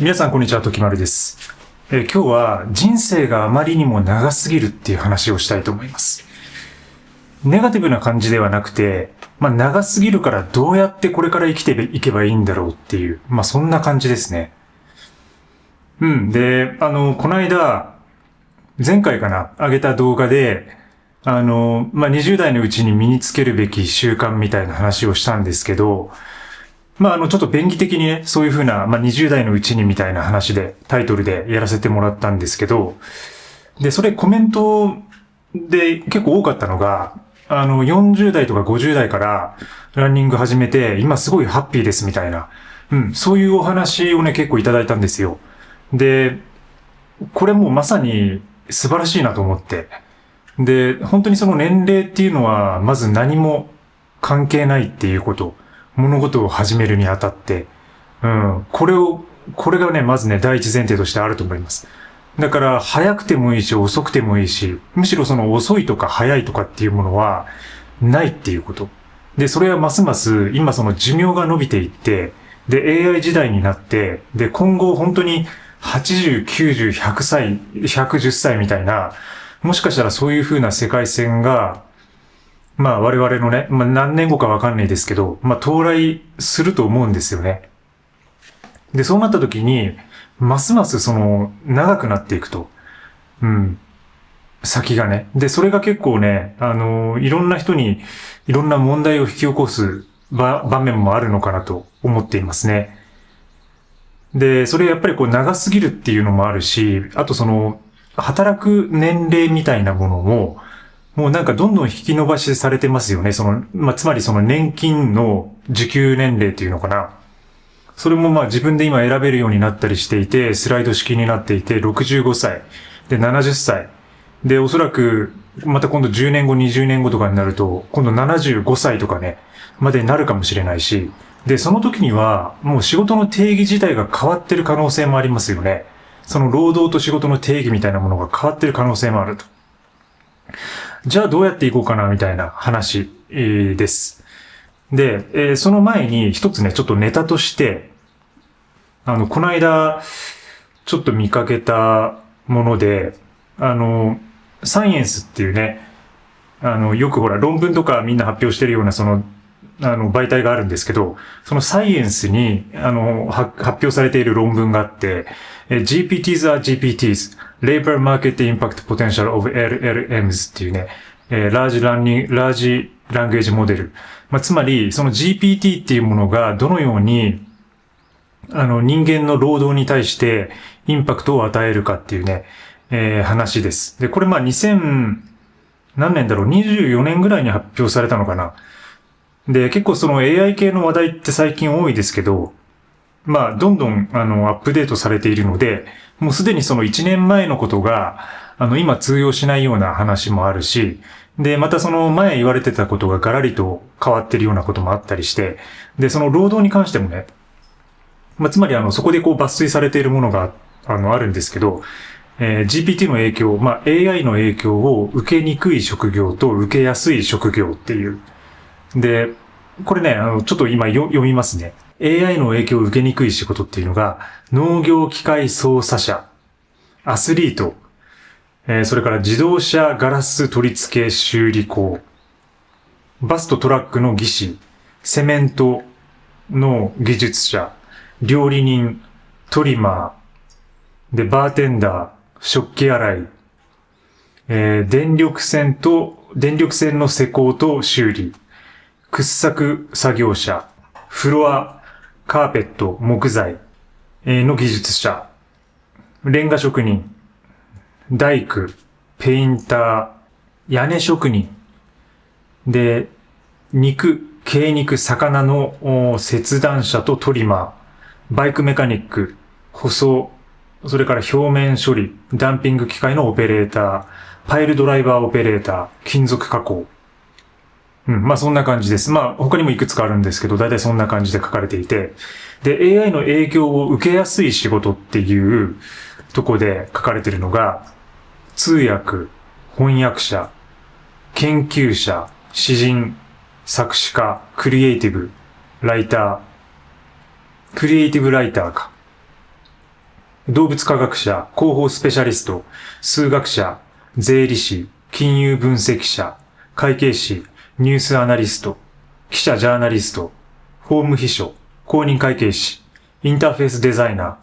皆さんこんにちは、ときまるです。今日は人生があまりにも長すぎるっていう話をしたいと思います。ネガティブな感じではなくて、長すぎるからどうやってこれから生きていけばいいんだろうっていう、そんな感じですね。で、この間、前回かな、上げた動画で、20代のうちに身につけるべき習慣みたいな話をしたんですけど、ちょっと便宜的にね、そういう風な、20代のうちにみたいな話で、タイトルでやらせてもらったんですけど、で、それコメントで結構多かったのが、40代とか50代からランニング始めて、今すごいハッピーですみたいな、そういうお話をね、結構いただいたんですよ。で、これもうまさに素晴らしいなと思って。で、本当にその年齢っていうのは、まず何も関係ないっていうこと。物事を始めるにあたって、これがね、まずね、第一前提としてあると思います。だから、早くてもいいし、遅くてもいいし、むしろその遅いとか早いとかっていうものは、ないっていうこと。で、それはますます、今その寿命が伸びていって、で、AI 時代になって、で、今後本当に80、90、100歳、110歳みたいな、もしかしたらそういう風な世界線が、我々のね、何年後かわかんないですけど、到来すると思うんですよね。で、そうなった時に、ますますその、長くなっていくと。先がね。で、それが結構ね、いろんな人に、いろんな問題を引き起こす場面もあるのかなと思っていますね。で、それやっぱりこう長すぎるっていうのもあるし、あとその、働く年齢みたいなものも、もうなんかどんどん引き伸ばしされてますよね。その、つまりその年金の受給年齢っていうのかな。それも自分で今選べるようになったりしていて、スライド式になっていて、65歳、で70歳。で、おそらく、また今度10年後、20年後とかになると、今度75歳とかね、までになるかもしれないし、で、その時には、もう仕事の定義自体が変わってる可能性もありますよね。その労働と仕事の定義みたいなものが変わってる可能性もあると。じゃあどうやっていこうかなみたいな話、です。で、その前に一つね、ちょっとネタとして、この間、ちょっと見かけたもので、サイエンスっていうね、よくほら論文とかみんな発表してるようなその、媒体があるんですけど、そのサイエンスに、発表されている論文があって、GPTs are GPTs, Labor Market Impact Potential of LLMs っていうね、ラージランゲージモデル。つまり、その GPT っていうものがどのように、人間の労働に対してインパクトを与えるかっていうね、話です。で、これ2000、何年だろう、24年ぐらいに発表されたのかな。で、結構その AI 系の話題って最近多いですけど、どんどん、アップデートされているので、もうすでにその1年前のことが、今通用しないような話もあるし、で、またその前言われてたことがガラリと変わってるようなこともあったりして、で、その労働に関してもね、つまりそこでこう抜粋されているものが、あるんですけど、GPT の影響、AI の影響を受けにくい職業と受けやすい職業っていう。で、これね、ちょっと今読みますね。AI の影響を受けにくい仕事っていうのが、農業機械操作者、アスリート、それから自動車ガラス取り付け修理工、バスとトラックの技師、セメントの技術者、料理人、トリマー、で、バーテンダー、食器洗い、電力線の施工と修理、掘削作業者、フロア、カーペット、木材の技術者、レンガ職人、大工、ペインター、屋根職人、で、鶏肉、魚の切断者とトリマー、バイクメカニック、舗装、それから表面処理、ダンピング機械のオペレーター、パイルドライバーオペレーター、金属加工。そんな感じです。他にもいくつかあるんですけど、だいたいそんな感じで書かれていて。で、AI の影響を受けやすい仕事っていうとこで書かれているのが、通訳、翻訳者、研究者、詩人、作詞家、クリエイティブライターか。動物科学者、広報スペシャリスト、数学者、税理士、金融分析者、会計士、ニュースアナリスト、記者ジャーナリスト、法務秘書、公認会計士、インターフェースデザイナー、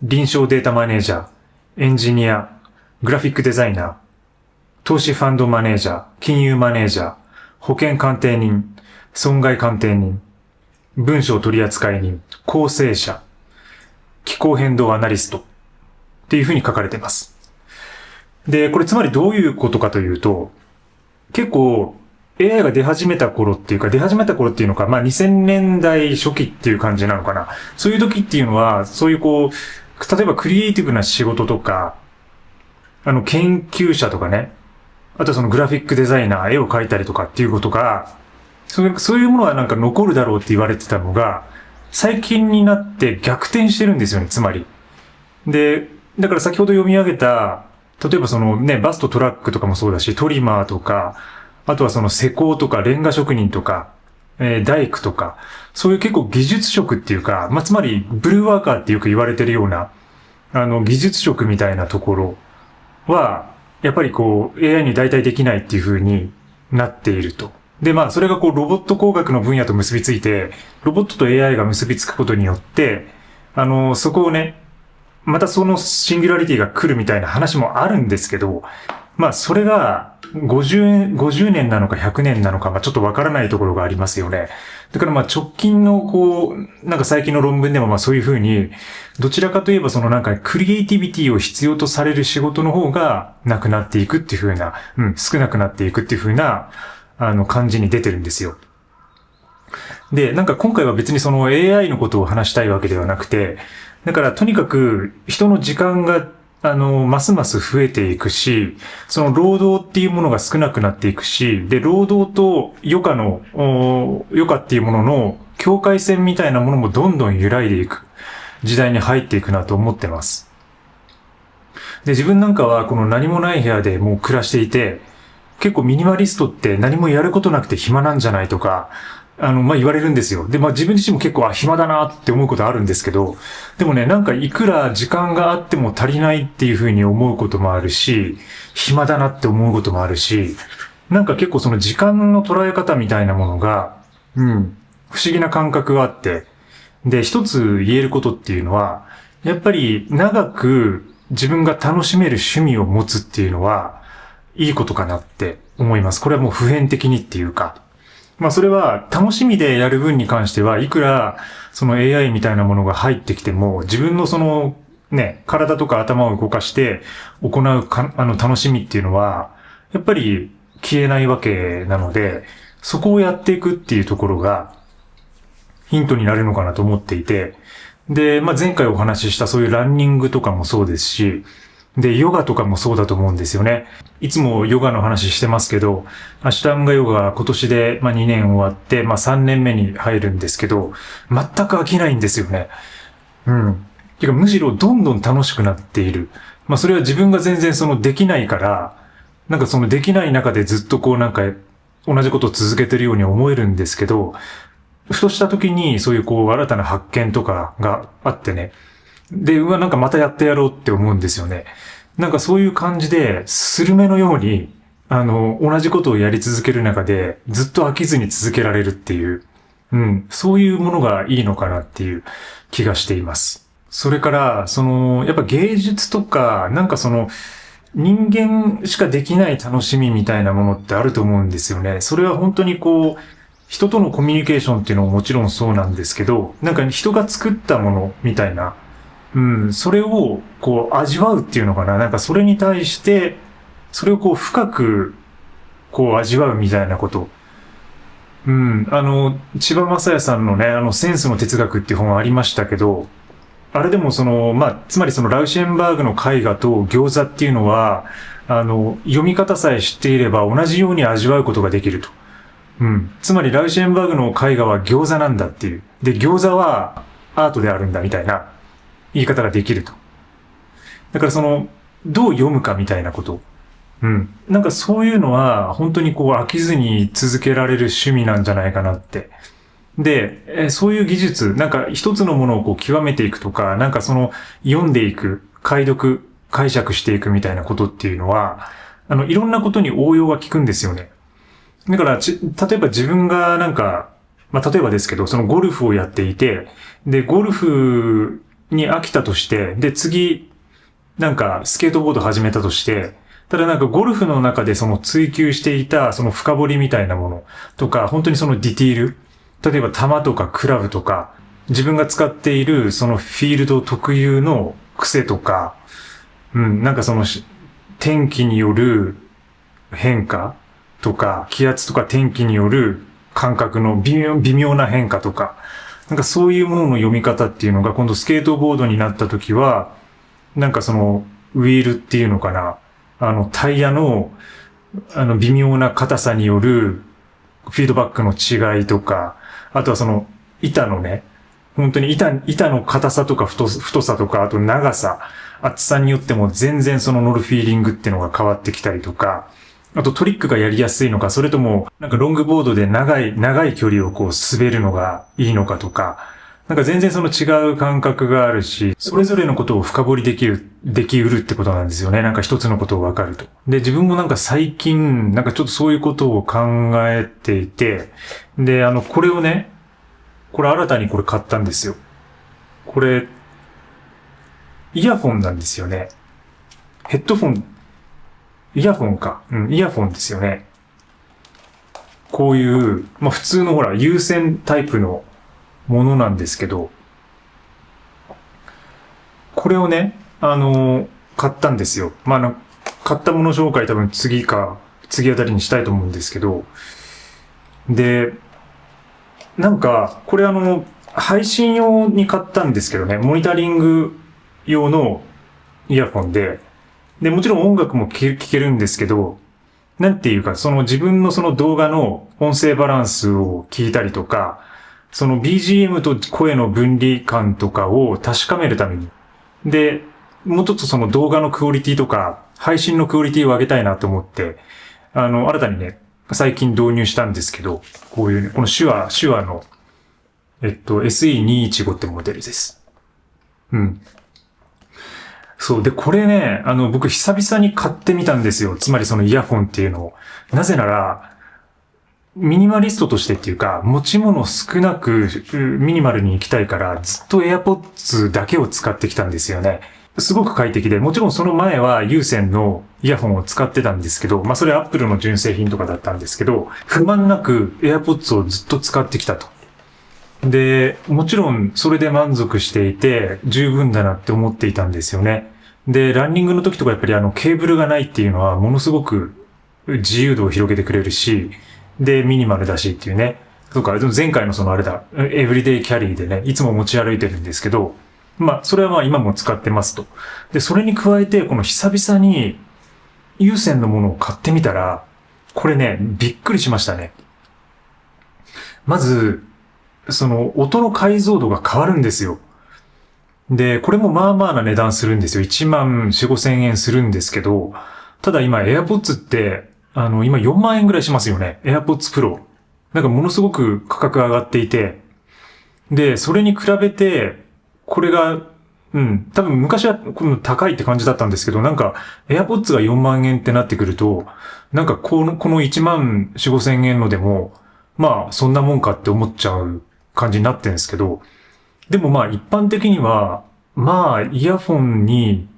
臨床データマネージャー、エンジニア、グラフィックデザイナー、投資ファンドマネージャー、金融マネージャー、保険鑑定人、損害鑑定人、文書取扱人、構成者、気候変動アナリストっていうふうに書かれています。で、これつまりどういうことかというと、結構 AI が出始めた頃っていうのか、まあ2000年代初期っていう感じなのかな。そういう時っていうのは、そういう例えばクリエイティブな仕事とか、研究者とかね、あとそのグラフィックデザイナー、絵を描いたりとかっていうことが、そういうものはなんか残るだろうって言われてたのが、最近になって逆転してるんですよね、つまり。で、だから先ほど読み上げた、例えばそのね、バストトラックとかもそうだし、トリマーとか、あとはその施工とかレンガ職人とか、大工とか、そういう結構技術職っていうか、まあ、つまりブルーワーカーってよく言われてるような、技術職みたいなところは、やっぱりAI に代替できないっていう風になっていると。で、まあ、それがロボット工学の分野と結びついて、ロボットと AI が結びつくことによって、そこをね、またそのシンギュラリティが来るみたいな話もあるんですけど、まあ、それが50年なのか100年なのか、まあ、ちょっとわからないところがありますよね。だからまあ、直近のなんか最近の論文でもまあそういうふうに、どちらかといえばそのなんかクリエイティビティを必要とされる仕事の方がなくなっていくっていうふうな、少なくなっていくっていうふうな、感じに出てるんですよ。で、なんか今回は別にその AI のことを話したいわけではなくて、だからとにかく人の時間がますます増えていくし、その労働っていうものが少なくなっていくし、で、労働と余暇っていうものの境界線みたいなものもどんどん揺らいでいく時代に入っていくなと思ってます。で、自分なんかはこの何もない部屋でもう暮らしていて、結構ミニマリストって何もやることなくて暇なんじゃないとか、まあ、言われるんですよ。で、まあ、自分自身も結構、暇だなって思うことあるんですけど、でもね、なんかいくら時間があっても足りないっていうふうに思うこともあるし、暇だなって思うこともあるし、なんか結構その時間の捉え方みたいなものが、不思議な感覚があって、で、一つ言えることっていうのは、やっぱり長く自分が楽しめる趣味を持つっていうのは、いいことかなって思います。これはもう普遍的にっていうか、まあそれは楽しみでやる分に関してはいくらその AI みたいなものが入ってきても自分のそのね、体とか頭を動かして行う楽しみっていうのはやっぱり消えないわけなので、そこをやっていくっていうところがヒントになるのかなと思っていて、で、まあ前回お話ししたそういうランニングとかもそうですし、で、ヨガとかもそうだと思うんですよね。いつもヨガの話してますけど、アシュタンガヨガ今年で2年終わって、3年目に入るんですけど、全く飽きないんですよね。てかむしろどんどん楽しくなっている。それは自分が全然できないから、なんかできない中でずっとなんか同じことを続けてるように思えるんですけど、ふとした時にそういう新たな発見とかがあってね。で、なんかまたやってやろうって思うんですよね。なんかそういう感じで、スルメのように、同じことをやり続ける中で、ずっと飽きずに続けられるっていう、そういうものがいいのかなっていう気がしています。それから、やっぱ芸術とか、なんか人間しかできない楽しみみたいなものってあると思うんですよね。それは本当に人とのコミュニケーションっていうのももちろんそうなんですけど、なんか人が作ったものみたいな、それを味わうっていうのかな。なんかそれに対して、それを深く味わうみたいなこと。千葉雅也さんのね、センスの哲学っていう本ありましたけど、あれでもつまりラウシェンバーグの絵画と餃子っていうのは、読み方さえ知っていれば同じように味わうことができると。つまりラウシェンバーグの絵画は餃子なんだっていう。で、餃子はアートであるんだみたいな言い方ができると。だからどう読むかみたいなこと。なんかそういうのは本当に飽きずに続けられる趣味なんじゃないかなって。で、そういう技術、なんか一つのものを極めていくとか、なんか読んでいく、解釈していくみたいなことっていうのは、いろんなことに応用が効くんですよね。だから、例えば自分がなんか、例えばですけど、そのゴルフをやっていて、で、ゴルフに飽きたとして、で、次、なんか、スケートボード始めたとして、ただなんかゴルフの中でその追求していたその深掘りみたいなものとか、本当にそのディティール、例えば球とかクラブとか、自分が使っているそのフィールド特有の癖とか、なんかその天気による変化とか、気圧とか天気による感覚の微妙な変化とか、なんかそういうものの読み方っていうのが今度スケートボードになった時は、なんかそのウィールっていうのかな、タイヤの微妙な硬さによるフィードバックの違いとか、あとはその板のね、本当に板の硬さとか太さとか、あと長さ、厚さによっても全然その乗るフィーリングっていうのが変わってきたりとか、あとトリックがやりやすいのか、それともなんかロングボードで長い距離をこう滑るのがいいのかとか、なんか全然その違う感覚があるし、それぞれのことを深掘りできうるってことなんですよね。なんか一つのことを分かると。で、自分もなんか最近、なんかちょっとそういうことを考えていて、で、これをね、これ新たにこれ買ったんですよ。これ、イヤフォンなんですよね。ヘッドフォン、イヤフォンか。イヤフォンですよね。こういう、普通のほら、有線タイプのものなんですけど、これをね、買ったんですよ。買ったもの紹介多分次あたりにしたいと思うんですけど、で、なんか、これ配信用に買ったんですけどね、モニタリング用のイヤフォンで、もちろん音楽も聴けるんですけど、なんていうか、その自分のその動画の音声バランスを聞いたりとか、その BGM と声の分離感とかを確かめるために。で、もうちょっとその動画のクオリティとか、配信のクオリティを上げたいなと思って、新たにね、最近導入したんですけど、こういうね、この手話の、SE215 ってモデルです。そう。で、これね、僕久々に買ってみたんですよ。つまりそのイヤフォンっていうのを。なぜなら、ミニマリストとしてっていうか、持ち物少なくミニマルに行きたいから、ずっと AirPods だけを使ってきたんですよね。すごく快適で、もちろんその前は有線のイヤホンを使ってたんですけど、それ Apple の純正品とかだったんですけど、不満なく AirPods をずっと使ってきたと。で、もちろんそれで満足していて、十分だなって思っていたんですよね。で、ランニングの時とかやっぱりケーブルがないっていうのはものすごく自由度を広げてくれるし、で、ミニマルだしっていうね。そうか、前回のそのあれだ、エブリデイキャリーでね、いつも持ち歩いてるんですけど、それは今も使ってますと。で、それに加えて、この久々に有線のものを買ってみたら、これね、びっくりしましたね。まず、その音の解像度が変わるんですよ。で、これもまあまあな値段するんですよ。1万4、5千円するんですけど、ただ今 AirPods って、今4万円ぐらいしますよね。AirPods Pro。なんかものすごく価格上がっていて、で、それに比べて、これが、多分昔は高いって感じだったんですけど、なんか AirPods が4万円ってなってくると、なんかこの1万4、5千円のでも、そんなもんかって思っちゃう感じになってるんですけど、でも一般的には、イヤフォンに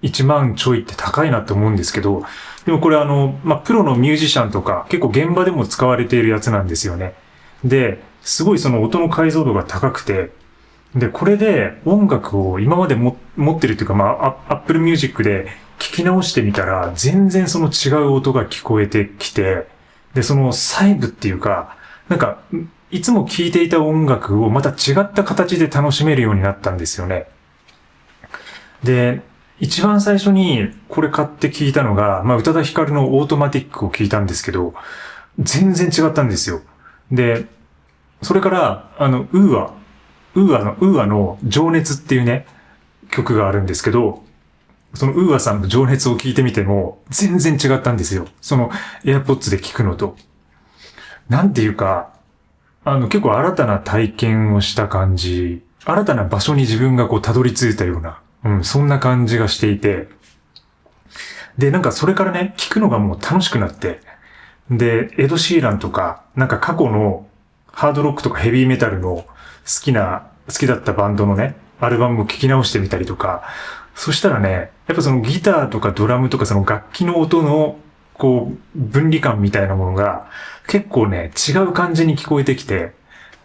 1万ちょいって高いなって思うんですけど、でもこれプロのミュージシャンとか結構現場でも使われているやつなんですよね。で、すごいその音の解像度が高くて、で、これで音楽を今まで持ってるっていうかApple Music で聞き直してみたら、全然その違う音が聞こえてきて、で、その細部っていうか、なんか、いつも聴いていた音楽をまた違った形で楽しめるようになったんですよね。で、一番最初にこれ買って聞いたのが、宇多田ヒカルのオートマティックを聞いたんですけど、全然違ったんですよ。で、それから、ウーアの情熱っていうね、曲があるんですけど、そのウーアさんの情熱を聞いてみても、全然違ったんですよ。その AirPods で聞くのと。なんていうか、結構新たな体験をした感じ、新たな場所に自分がこう辿り着いたようなそんな感じがしていて。で、なんかそれからね、聞くのがもう楽しくなって、で、エド・シーランとか、なんか過去のハードロックとかヘビーメタルの好きだったバンドのね、アルバムを聞き直してみたりとか、そしたらね、やっぱそのギターとかドラムとかその楽器の音の、こう、分離感みたいなものが結構ね、違う感じに聞こえてきて、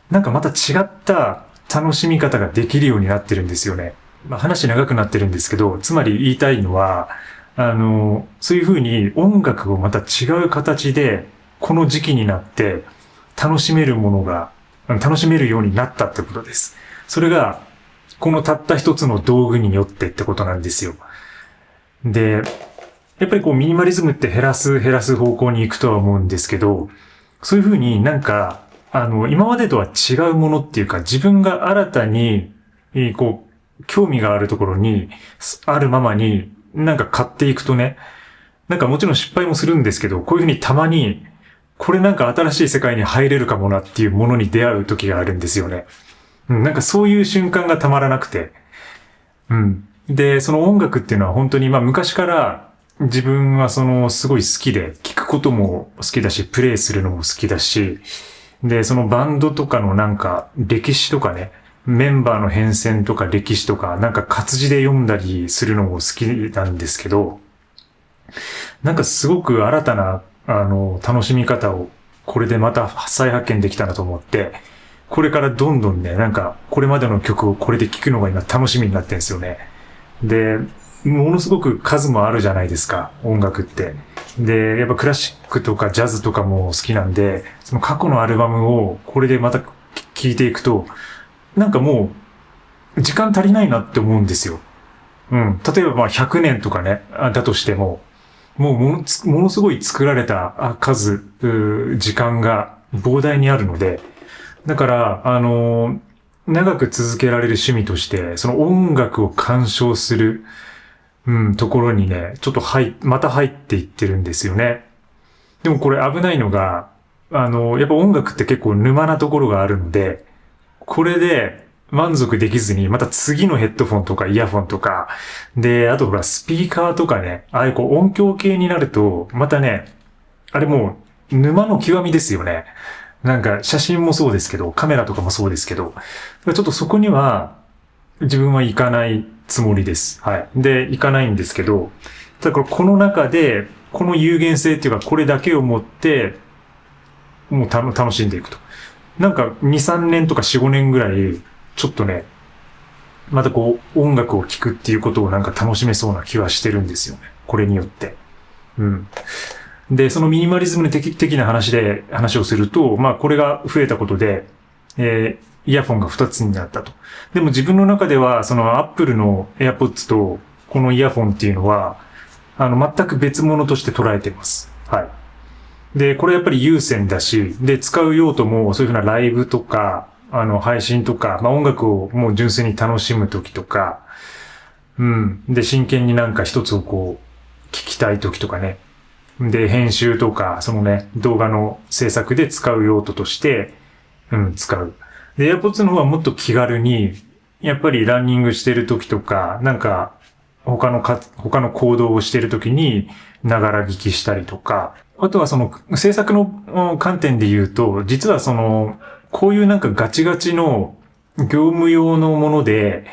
なんかまた違った楽しみ方ができるようになってるんですよね。まあ話長くなってるんですけど、つまり言いたいのは、そういう風に音楽をまた違う形で、この時期になって楽しめるものが、楽しめるようになったってことです。それが、このたった一つの道具によってってことなんですよ。で、やっぱりこうミニマリズムって減らす方向に行くとは思うんですけど、そういう風になんか、今までとは違うものっていうか、自分が新たに、こう、興味があるところに、あるままになんか買っていくとね、なんかもちろん失敗もするんですけど、こういう風にたまに、これなんか新しい世界に入れるかもなっていうものに出会う時があるんですよね。なんかそういう瞬間がたまらなくて。で、その音楽っていうのは本当に昔から自分はすごい好きで、聴くことも好きだし、プレイするのも好きだし、で、そのバンドとかのなんか歴史とかね、メンバーの変遷とか歴史とか、なんか活字で読んだりするのも好きなんですけど、なんかすごく新たな、楽しみ方をこれでまた再発見できたなと思って、これからどんどんね、なんかこれまでの曲をこれで聴くのが今楽しみになってるんですよね。で、ものすごく数もあるじゃないですか、音楽って。で、やっぱクラシックとかジャズとかも好きなんで、その過去のアルバムをこれでまた聴いていくと、なんかもう時間足りないなって思うんですよ。例えば100年とかね、だとしても、もうものすごい作られた時間が膨大にあるので、だから、長く続けられる趣味として、その音楽を鑑賞する、ところにね、ちょっとまた入っていってるんですよね。でもこれ危ないのが、やっぱ音楽って結構沼なところがあるので、これで満足できずに、また次のヘッドフォンとかイヤフォンとか、で、あとスピーカーとかね、ああいう音響系になると、またね、あれもう沼の極みですよね。なんか写真もそうですけど、カメラとかもそうですけど、ちょっとそこには自分は行かないつもりです。はい。で、行かないんですけど、だからこの中で、この有限性っていうか、これだけを持って、もう楽しんでいくと。なんか2、3年とか4、5年ぐらい、ちょっとね、また音楽を聴くっていうことをなんか楽しめそうな気はしてるんですよね。これによって。で、そのミニマリズム的な話をすると、これが増えたことで、イヤフォンが2つになったと。でも自分の中では、その Apple の AirPods と、このイヤフォンっていうのは、全く別物として捉えています。はい。で、これやっぱり有線だし、で、使う用途も、そういうふうなライブとか、配信とか、音楽をもう純粋に楽しむときとか、で、真剣になんか一つを聞きたいときとかね。で、編集とか、そのね、動画の制作で使う用途として、使う。で、AirPods の方はもっと気軽に、やっぱりランニングしてる時とか、なんか、他の行動をしてる時に、ながら聞きしたりとか、あとはその、制作の観点で言うと、実はこういうなんかガチガチの業務用のもので、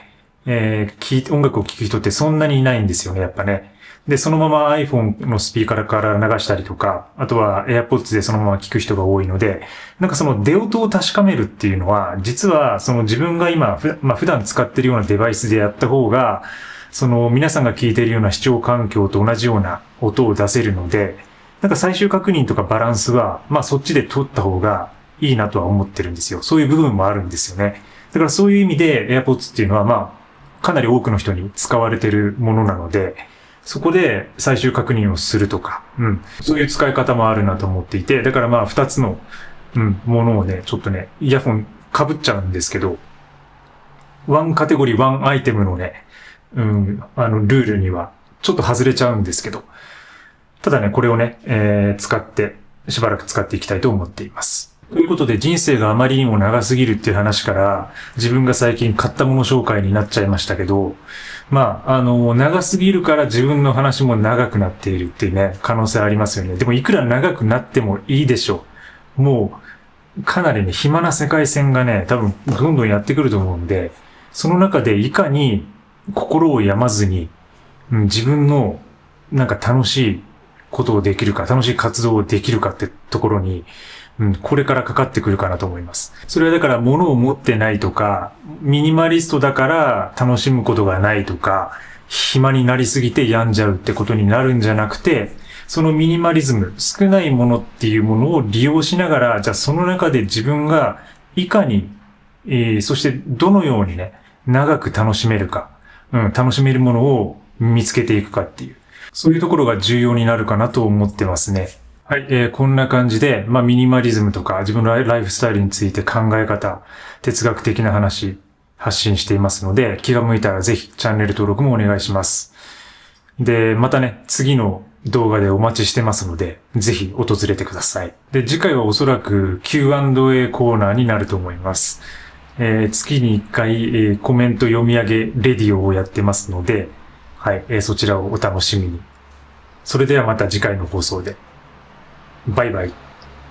音楽を聴く人ってそんなにいないんですよね、やっぱね。で、そのまま iPhone のスピーカーから流したりとか、あとは AirPods でそのまま聞く人が多いので、なんかその出音を確かめるっていうのは、実はその自分が今、普段使ってるようなデバイスでやった方が、その皆さんが聞いているような視聴環境と同じような音を出せるので、なんか最終確認とかバランスは、そっちで取った方がいいなとは思ってるんですよ。そういう部分もあるんですよね。だからそういう意味で AirPods っていうのはかなり多くの人に使われてるものなので、そこで最終確認をするとか、そういう使い方もあるなと思っていて、だから二つの、ものをね、ちょっとね、イヤフォン被っちゃうんですけど、ワンカテゴリー、ワンアイテムのね、ルールにはちょっと外れちゃうんですけど、ただね、これをね、しばらく使っていきたいと思っています。ということで人生があまりにも長すぎるっていう話から自分が最近買ったもの紹介になっちゃいましたけど、長すぎるから自分の話も長くなっているっていうね、可能性ありますよね。でもいくら長くなってもいいでしょう。もう、かなりね、暇な世界線がね、多分どんどんやってくると思うんで、その中でいかに心を病まずに、自分のなんか楽しいことをできるか、楽しい活動をできるかってところに、これからかかってくるかなと思います。それはだから物を持ってないとか、ミニマリストだから楽しむことがないとか、暇になりすぎて病んじゃうってことになるんじゃなくて、そのミニマリズム、少ないものっていうものを利用しながら、じゃあその中で自分がいかに、そしてどのようにね、長く楽しめるか、楽しめるものを見つけていくかっていう、そういうところが重要になるかなと思ってますね。はい、こんな感じで、ミニマリズムとか自分のライフスタイルについて考え方、哲学的な話、発信していますので、気が向いたらぜひチャンネル登録もお願いします。で、またね、次の動画でお待ちしてますので、ぜひ訪れてください。で、次回はおそらく Q&A コーナーになると思います。月に1回、コメント読み上げレディオをやってますので、はい、そちらをお楽しみに。それではまた次回の放送で。バイバイ。